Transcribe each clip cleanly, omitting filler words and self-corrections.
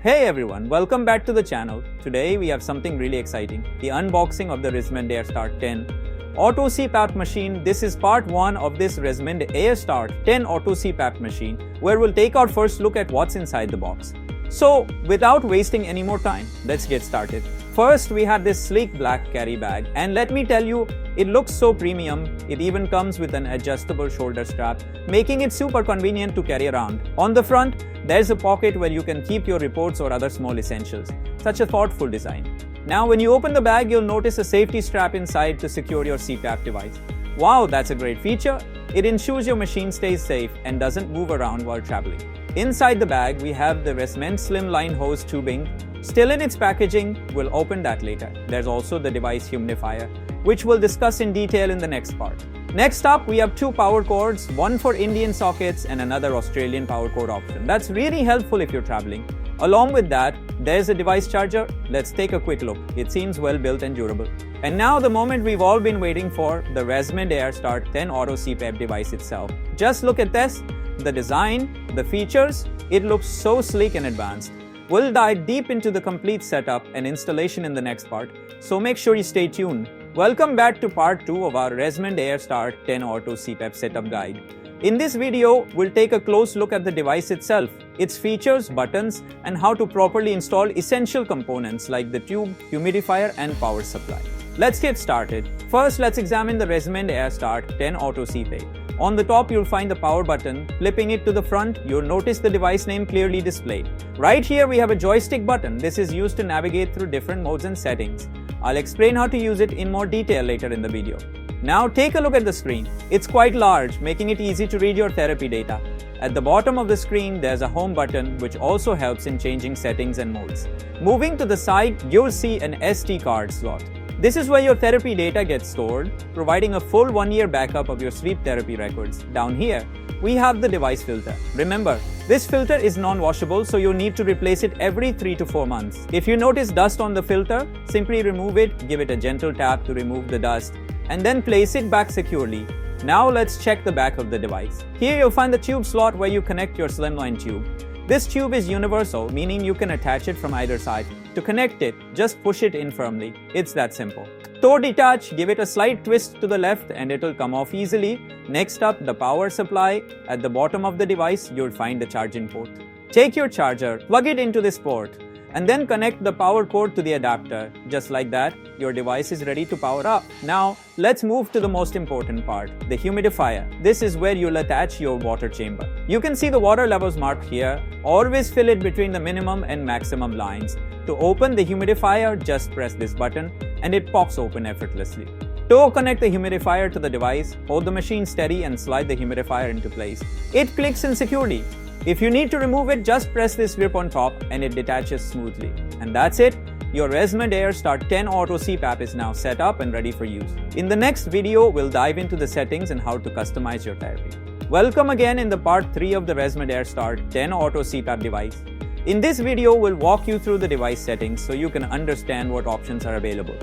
Hey everyone, welcome back to the channel. Today we have something really exciting, the unboxing of the ResMed AirStart 10 Auto CPAP machine. This is part 1 of this ResMed AirStart 10 Auto CPAP machine, where we'll take our first look at what's inside the box. So without wasting any more time, let's get started. First, we have this sleek black carry bag, and let me tell you, it looks so premium. It even comes with an adjustable shoulder strap, making it super convenient to carry around. On the front, there's a pocket where you can keep your reports or other small essentials. Such a thoughtful design. Now, when you open the bag, you'll notice a safety strap inside to secure your CPAP device. Wow, that's a great feature. It ensures your machine stays safe and doesn't move around while traveling. Inside the bag, we have the ResMed Slimline hose tubing. Still in its packaging, we'll open that later. There's also the device humidifier, which we'll discuss in detail in the next part. Next up, we have 2 power cords, one for Indian sockets and another Australian power cord option. That's really helpful if you're traveling. Along with that, there's a device charger. Let's take a quick look. It seems well built and durable. And now the moment we've all been waiting for, the ResMed AirStart 10 Auto CPAP device itself. Just look at this, the design, the features. It looks so sleek and advanced. We'll dive deep into the complete setup and installation in the next part, so make sure you stay tuned. Welcome back to part 2 of our ResMed AirStart 10 Auto CPAP setup guide. In this video, we'll take a close look at the device itself, its features, buttons, and how to properly install essential components like the tube, humidifier, and power supply. Let's get started. First, let's examine the ResMed AirStart 10 Auto CPAP. On the top, you'll find the power button. Flipping it to the front, you'll notice the device name clearly displayed. Right here, we have a joystick button. This is used to navigate through different modes and settings. I'll explain how to use it in more detail later in the video. Now take a look at the screen. It's quite large, making it easy to read your therapy data. At the bottom of the screen, there's a home button, which also helps in changing settings and modes. Moving to the side, you'll see an SD card slot. This is where your therapy data gets stored, providing a full 1-year backup of your sleep therapy records. Down here, we have the device filter. Remember, this filter is non-washable, so you'll need to replace it every 3 to 4 months. If you notice dust on the filter, simply remove it, give it a gentle tap to remove the dust, and then place it back securely. Now let's check the back of the device. Here you'll find the tube slot where you connect your slimline tube. This tube is universal, meaning you can attach it from either side. To connect it, just push it in firmly. It's that simple. To detach, give it a slight twist to the left and it'll come off easily. Next up, the power supply. At the bottom of the device, you'll find the charging port. Take your charger, plug it into this port, and then connect the power cord to the adapter. Just like that, your device is ready to power up. Now, let's move to the most important part, the humidifier. This is where you'll attach your water chamber. You can see the water levels marked here. Always fill it between the minimum and maximum lines. To open the humidifier, just press this button and it pops open effortlessly. To connect the humidifier to the device, hold the machine steady and slide the humidifier into place. It clicks in securely. If you need to remove it, just press this grip on top and it detaches smoothly. And that's it. Your ResMed AirStart 10 Auto CPAP is now set up and ready for use. In the next video, we'll dive into the settings and how to customize your therapy. Welcome again in the part 3 of the ResMed AirStart 10 Auto CPAP device. In this video, we'll walk you through the device settings so you can understand what options are available.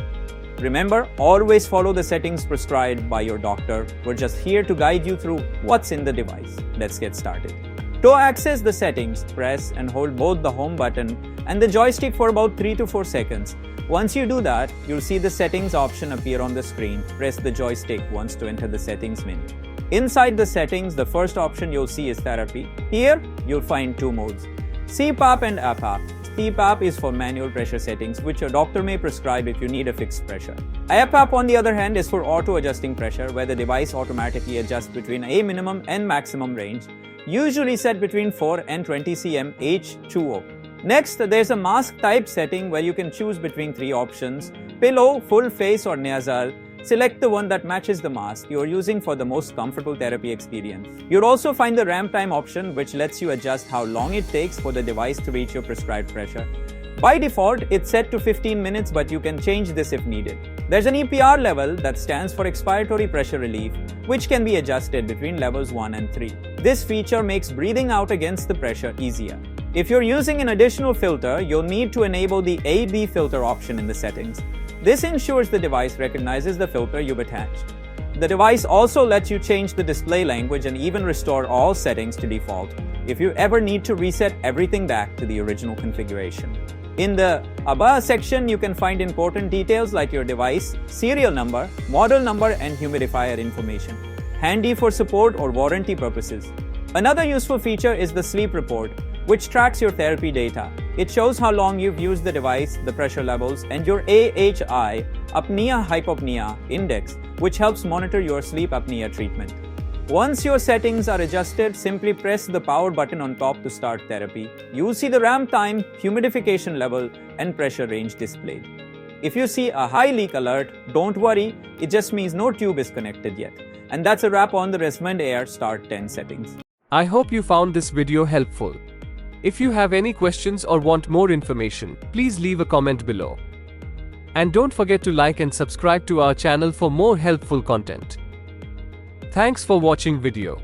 Remember, always follow the settings prescribed by your doctor. We're just here to guide you through what's in the device. Let's get started. To access the settings, press and hold both the home button and the joystick for about 3 to 4 seconds. Once you do that, you'll see the settings option appear on the screen. Press the joystick once to enter the settings menu. Inside the settings, the first option you'll see is therapy. Here, you'll find 2 modes, CPAP and Apap. CPAP is for manual pressure settings, which your doctor may prescribe if you need a fixed pressure. Apap, on the other hand, is for auto-adjusting pressure, where the device automatically adjusts between a minimum and maximum range, usually set between 4 and 20 cm H2O. Next, there's a mask type setting where you can choose between 3 options: pillow, full face, or nasal. Select the one that matches the mask you're using for the most comfortable therapy experience. You'll also find the ramp time option, which lets you adjust how long it takes for the device to reach your prescribed pressure. By default, it's set to 15 minutes, but you can change this if needed. There's an EPR level that stands for expiratory pressure relief, which can be adjusted between levels 1 and 3. This feature makes breathing out against the pressure easier. If you're using an additional filter, you'll need to enable the AB filter option in the settings. This ensures the device recognizes the filter you've attached. The device also lets you change the display language and even restore all settings to default. if you ever need to reset everything back to the original configuration. In the About section, you can find important details like your device, serial number, model number, and humidifier information, handy for support or warranty purposes. Another useful feature is the sleep report, which tracks your therapy data. It shows how long you've used the device, the pressure levels, and your AHI, Apnea Hypopnea Index, which helps monitor your sleep apnea treatment. Once your settings are adjusted, simply press the power button on top to start therapy. You'll see the ramp time, humidification level, and pressure range displayed. If you see a high leak alert, don't worry, it just means no tube is connected yet. And that's a wrap on the ResMed AirStart 10 settings. I hope you found this video helpful. If you have any questions or want more information, please leave a comment below. And don't forget to like and subscribe to our channel for more helpful content. Thanks for watching video.